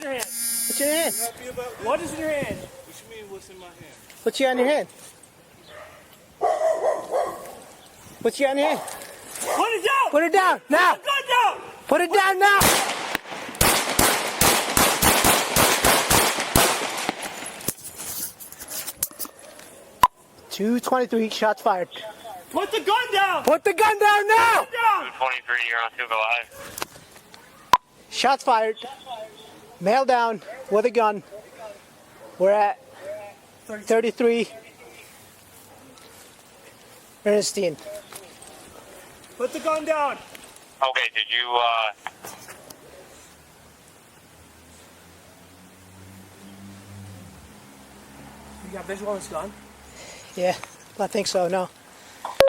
Your hand. What's in your hand? What is in your hand? What you mean, what's in my hand? What's on your hand? What's on your hand? Put it down! Put it down now! Put the gun down! Put it down now! .223 shots fired. Put the gun down! Put the gun down now! Put it down! 223, you're on 2 alive. Shots fired. Male down with a gun. We're at 33. Ernestine. Put the gun down! Okay, did you, You got visual on this gun? Yeah, I think so, no.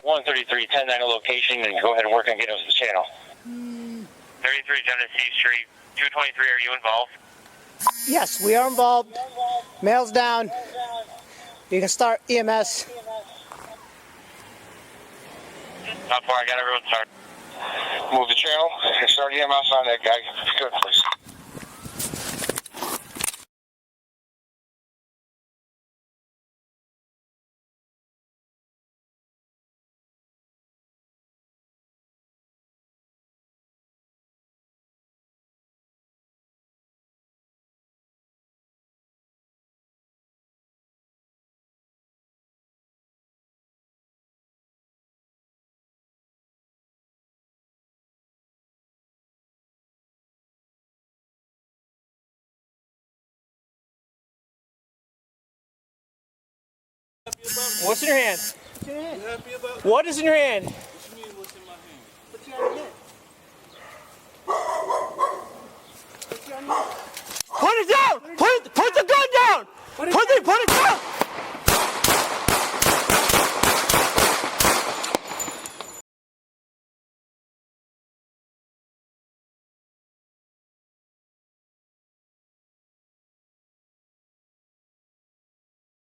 133, 10-9 location, and go ahead and work on getting us the channel. 33 Genesee Street, 223, are you involved? Yes, we are involved. Male's down. You can start EMS. Not far, I got everyone started. Move the channel and start EMS on that guy. Good, please. What's in your hand? You happy about What is in your hand? What you mean, what's in my hand? What's on your hand? What's on your hand? Put it down! Put the gun down! Put it down!